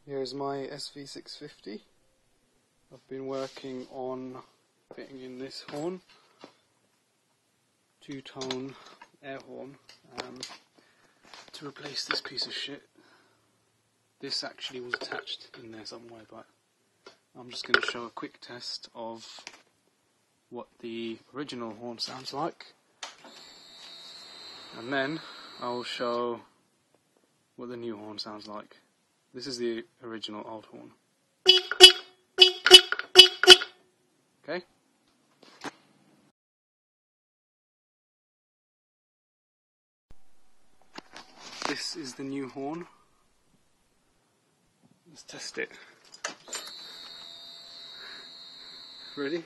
Here's my SV650. I've been working on fitting in this horn, two-tone air horn, to replace this piece of shit. This actually was attached in there somewhere, but I'm just going to show a quick test of what the original horn sounds like, and then I'll show what the new horn sounds like. This is the original old horn. Okay? This is the new horn. Let's test it. Ready?